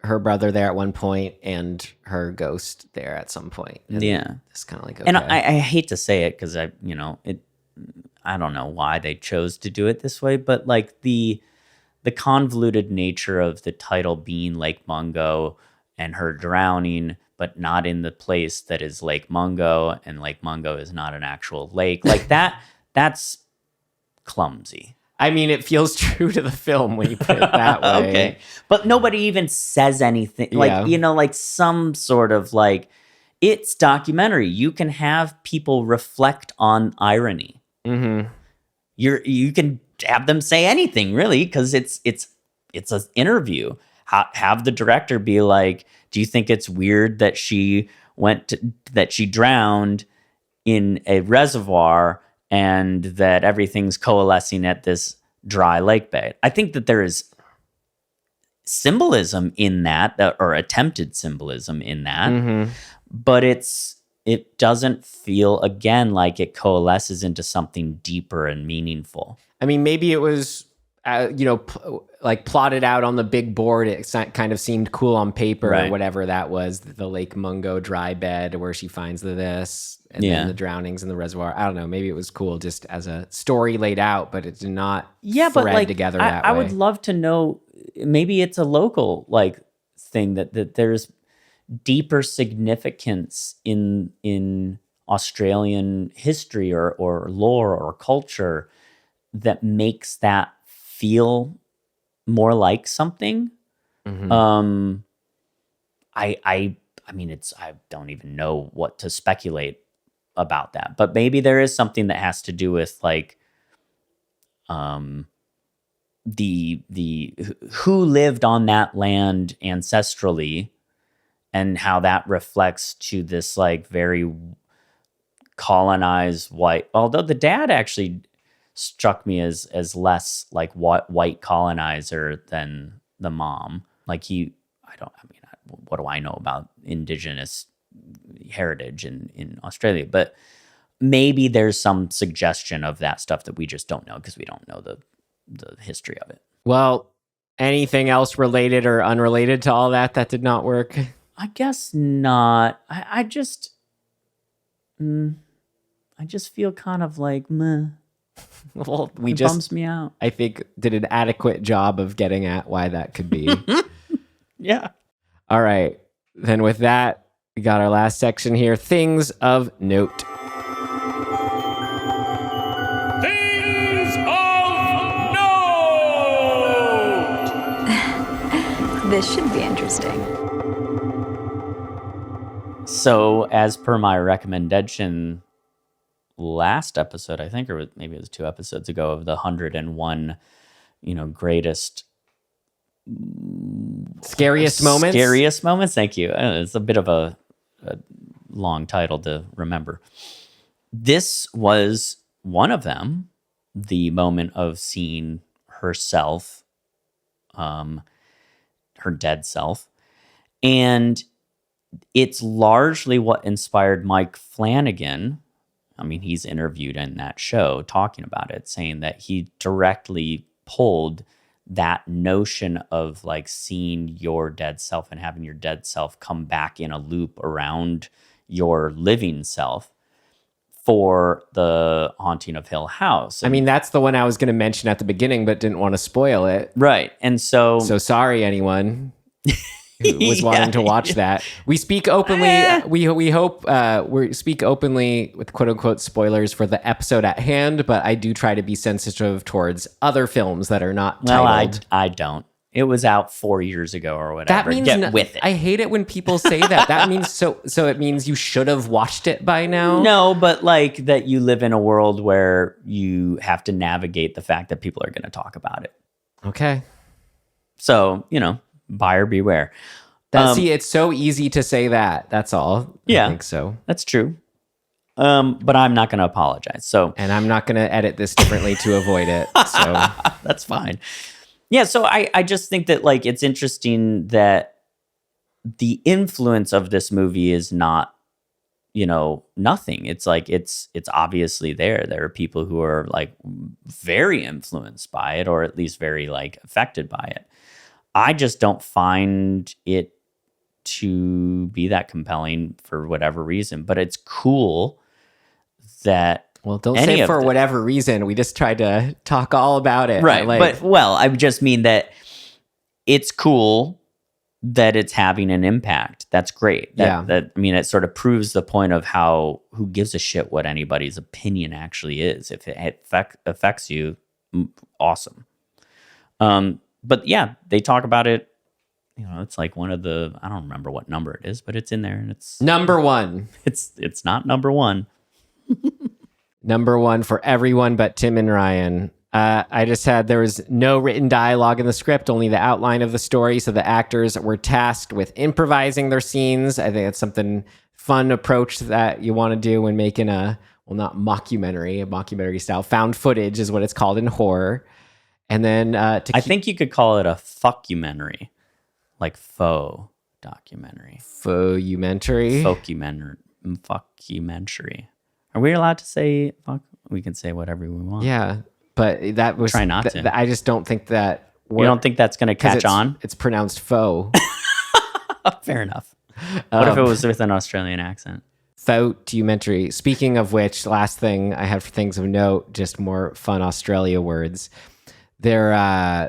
her brother there at one point and her ghost there at some point. And it's kind of like, okay. And I hate to say it because I don't know why they chose to do it this way, but like the convoluted nature of the title being Lake Mungo and her drowning, but not in the place that is Lake Mungo, and Lake Mungo is not an actual lake. Like that's clumsy. I mean, it feels true to the film when you put it that way. Okay. But nobody even says anything. Like, like some sort of like, it's documentary. You can have people reflect on irony. Mm-hmm. You can have them say anything, really, because it's an interview. Have the director be like, do you think it's weird that she drowned in a reservoir and that everything's coalescing at this dry lake bed? I think that there is symbolism in that, or attempted symbolism in that, mm-hmm. but it doesn't feel, again, like it coalesces into something deeper and meaningful. I mean, maybe it was, like plotted out on the big board. It kind of seemed cool on paper, Right. or whatever that was. The Lake Mungo dry bed where she finds this, and then the drownings in the reservoir. I don't know. Maybe it was cool just as a story laid out, but it did not thread together that way. I would love to know. Maybe it's a local thing that there's deeper significance in Australian history or lore or culture that makes that feel more like something. Mm-hmm. I mean, I don't even know what to speculate about that, but maybe there is something that has to do with like the who lived on that land ancestrally, and how that reflects to this like very colonized white. Although the dad actually struck me as less like white colonizer than the mom. Like what do I know about indigenous heritage in Australia? But maybe there's some suggestion of that stuff that we just don't know because we don't know the history of it. Well, anything else related or unrelated to all that did not work? I guess not. I just feel kind of like meh. Well, it bums me out. I think did an adequate job of getting at why that could be. Yeah. All right. Then with that, we got our last section here. Things of note. Things of note! This should be interesting. So, as per my recommendation last episode, I think, or maybe it was 2 episodes ago, of the 101, greatest scariest moments. Scariest moments. Thank you. It's a bit of a long title to remember. This was one of them. The moment of seeing herself, her dead self, and it's largely what inspired Mike Flanagan. I mean, he's interviewed in that show talking about it, saying that he directly pulled that notion of like seeing your dead self and having your dead self come back in a loop around your living self for the Haunting of Hill House. I mean, that's the one I was going to mention at the beginning, but didn't want to spoil it. Right. And so sorry, anyone who was wanting to watch that. We speak openly. We hope we speak openly with quote unquote spoilers for the episode at hand, but I do try to be sensitive towards other films that are not titled. I don't. It was out 4 years ago or whatever. That means Get with it. I hate it when people say that. That means so it means you should have watched it by now. No, but like that you live in a world where you have to navigate the fact that people are going to talk about it. Okay. So, buyer beware. See, it's so easy to say that. That's all. Yeah, I think so. That's true. But I'm not going to apologize. And I'm not going to edit this differently to avoid it. So that's fine. Yeah. So I just think that like it's interesting that the influence of this movie is not, nothing. It's like it's obviously there. There are people who are like very influenced by it, or at least very like affected by it. I just don't find it to be that compelling for whatever reason, but it's cool that. Well, don't say for whatever reason. We just tried to talk all about it. Right. But I just mean that it's cool that it's having an impact. That's great. That I mean, it sort of proves the point of how who gives a shit what anybody's opinion actually is. If it affects you, awesome. But yeah, they talk about it. You know, it's like one of the, I don't remember what number it is, but it's in there, and it's number one. It's not number one. Number one for everyone but Tim and Ryan. I just had, there was no written dialogue in the script, only the outline of the story. So the actors were tasked with improvising their scenes. I think it's something fun approach that you want to do when making a not mockumentary, a mockumentary style. Found footage is what it's called in horror. And then I think you could call it a fuckumentary, like faux documentary. Faux-umentary? Fuckumentary. Are we allowed to say fuck? We can say whatever we want. Yeah. But that was... Try not to. I just don't think that... You don't think that's going to catch on? It's pronounced faux. Fair enough. What if it was with an Australian accent? Faux-documentary. Speaking of which, last thing I had for things of note, just more fun Australia words. There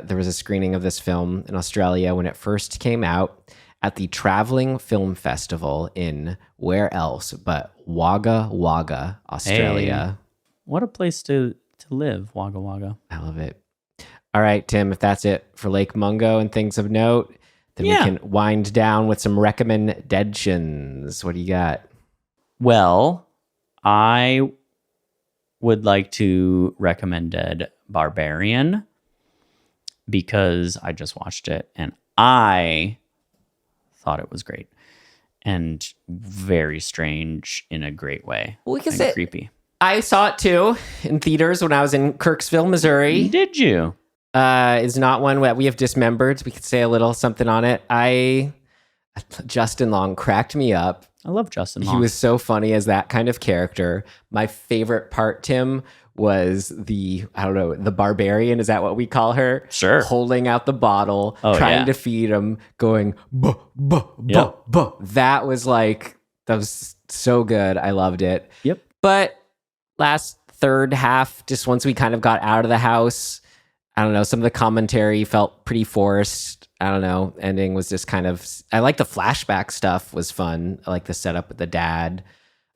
was a screening of this film in Australia when it first came out at the Travelling Film Festival in where else but Wagga Wagga, Australia. Hey, what a place to live, Wagga Wagga. I love it. All right, Tim, if that's it for Lake Mungo and things of note, then we can wind down with some RecommenDEADtions. What do you got? Well, I would like to recommend Barbarian because I just watched it and I thought it was great and very strange in a great way. We can and say creepy. I saw it too in theaters when I was in Kirksville, Missouri. Did you? It's not one that we have dismembered. We could say a little something on it. Justin Long cracked me up. I love Justin Long. He was so funny as that kind of character. My favorite part, Tim, was the Barbarian. Is that what we call her? Sure. Holding out the bottle, trying to feed him, going, buh, buh, buh, buh. That was so good. I loved it. Yep. But last third half, just once we kind of got out of the house, I don't know, some of the commentary felt pretty forced. I don't know. Ending was just kind of, I like the flashback stuff was fun. I like the setup with the dad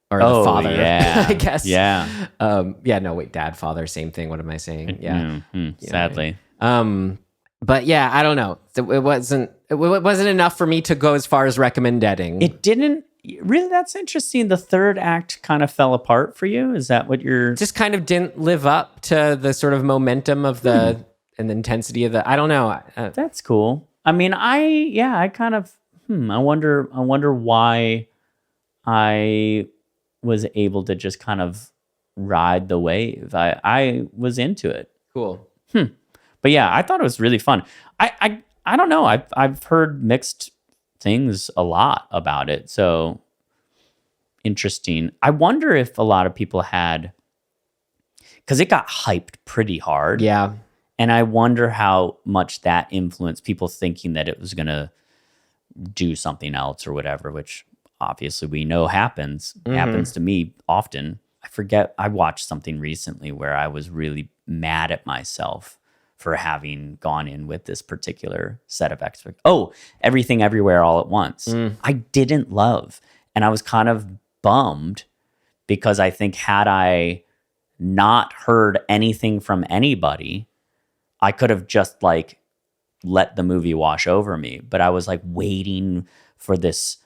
or the father, I guess. Yeah. Dad, father, same thing. What am I saying? Yeah. Sadly. But yeah, I don't know. It wasn't enough for me to go as far as recommending. It didn't really. That's interesting. The third act kind of fell apart for you. Is that what you're just kind of didn't live up to the sort of momentum of the and the intensity of the, I don't know. That's cool. I mean, I kind of, I wonder why I was able to just kind of ride the wave. I was into it. Cool. But yeah, I thought it was really fun. I don't know. I've heard mixed things a lot about it. So interesting. I wonder if a lot of people had, because it got hyped pretty hard. Yeah. And I wonder how much that influenced people thinking that it was going to do something else or whatever, which obviously we know happens. Happens to me often. I forget. I watched something recently where I was really mad at myself for having gone in with this particular set of expectations. Oh, Everything Everywhere All at Once. I didn't love. And I was kind of bummed because I think had I not heard anything from anybody, I could have just let the movie wash over me. But I was waiting for this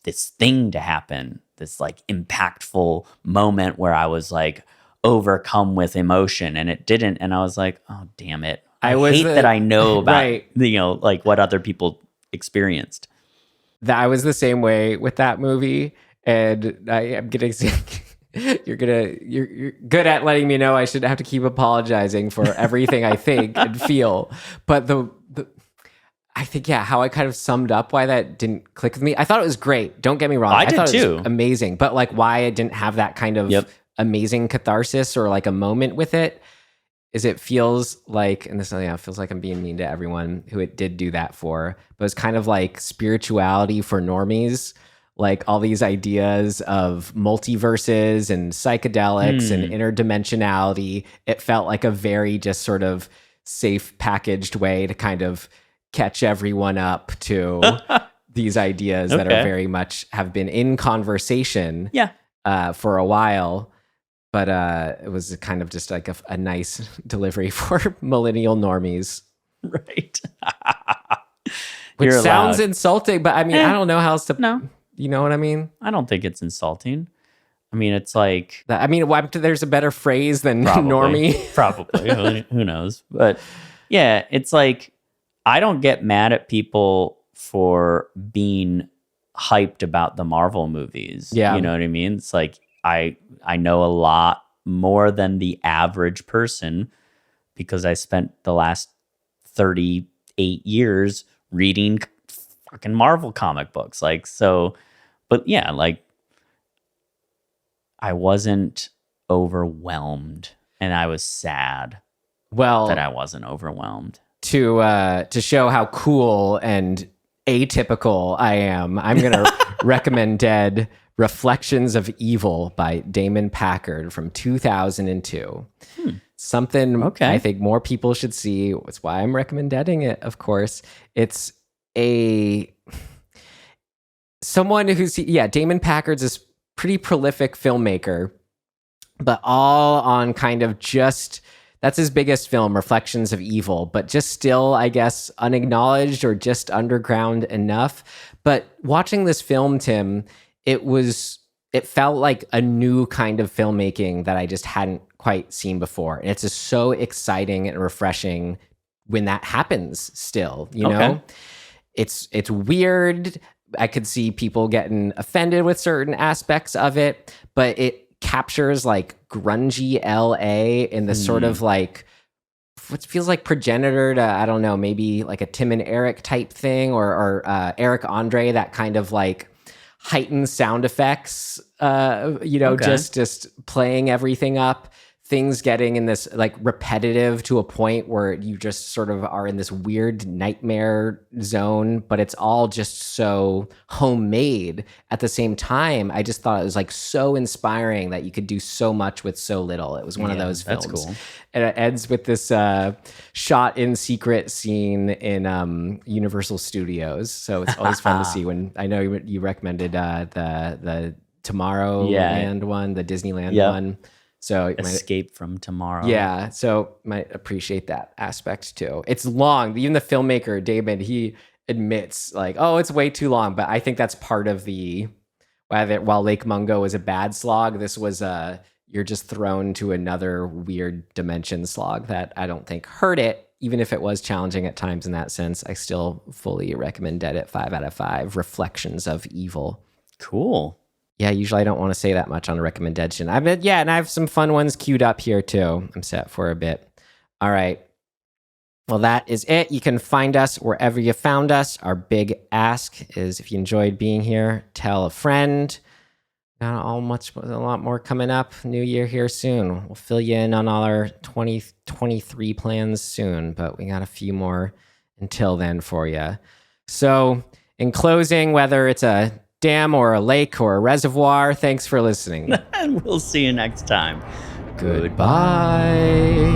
thing to happen, this impactful moment where I was overcome with emotion, and it didn't. And I was like, oh, damn it. I hate that I know about, what other people experienced. I was the same way with that movie. And I'm getting sick. You're good at letting me know I should have to keep apologizing for everything I think and feel. But I think, how I kind of summed up why that didn't click with me. I thought it was great. Don't get me wrong. I did thought too. It was amazing. But why it didn't have that kind of amazing catharsis or a moment with it is it feels like, and this it feels like I'm being mean to everyone who it did do that for, but it's kind of like spirituality for normies. All these ideas of multiverses and psychedelics and interdimensionality. It felt like a very just sort of safe packaged way to kind of catch everyone up to these ideas that are very much have been in conversation for a while. But it was kind of just like a nice delivery for millennial normies. Right. Which sounds insulting, but I mean, I don't know how else to... No. You know what I mean? I don't think it's insulting. I mean, it's like... I mean, there's a better phrase than normie. Probably. Who knows? But yeah, it's like, I don't get mad at people for being hyped about the Marvel movies. Yeah. You know what I mean? It's like, I know a lot more than the average person because I spent the last 38 years reading fucking Marvel comic books. Like, so, but yeah, like, I wasn't overwhelmed, and I was sad that I wasn't overwhelmed. To show how cool and atypical I am, I'm going to recommend Dead Reflections of Evil by Damon Packard from 2002. Something I think more people should see. That's why I'm recommending it, of course. It's someone who's, Damon Packard's this pretty prolific filmmaker, but all on kind of just, that's his biggest film, Reflections of Evil, but just still, I guess, unacknowledged or just underground enough. But watching this film, Tim, it felt like a new kind of filmmaking that I just hadn't quite seen before. And it's just so exciting and refreshing when that happens still, you know? It's weird. I could see people getting offended with certain aspects of it, but it captures like grungy LA in the sort of like what feels like progenitor to, I don't know, maybe like a Tim and Eric type thing, or Eric Andre, that kind of like heightened sound effects, just playing everything up. Things getting in this like repetitive to a point where you just sort of are in this weird nightmare zone, but it's all just so homemade at the same time. I just thought it was like so inspiring that you could do so much with so little. It was one of those films. That's cool. And it ends with this shot in secret scene in Universal Studios. So it's always fun to see. When I know you recommended the Tomorrowland one, the Disneyland one. So Escape from Tomorrow. Yeah, so might appreciate that aspect too. It's long. Even the filmmaker, David, he admits like, oh, it's way too long. But I think that's part of the, while Lake Mungo was a bad slog, this was you're just thrown to another weird dimension slog that I don't think hurt it. Even if it was challenging at times in that sense, I still fully recommend it. 5 out of 5. Reflections of Evil. Cool. Yeah, usually I don't want to say that much on a recommendation. And I have some fun ones queued up here too. I'm set for a bit. All right. Well, that is it. You can find us wherever you found us. Our big ask is, if you enjoyed being here, tell a friend. Got a lot more coming up. New year here soon. We'll fill you in on all our 2023 plans soon, but we got a few more until then for you. So in closing, whether it's a dam or a lake or a reservoir, thanks for listening. And we'll see you next time. Goodbye.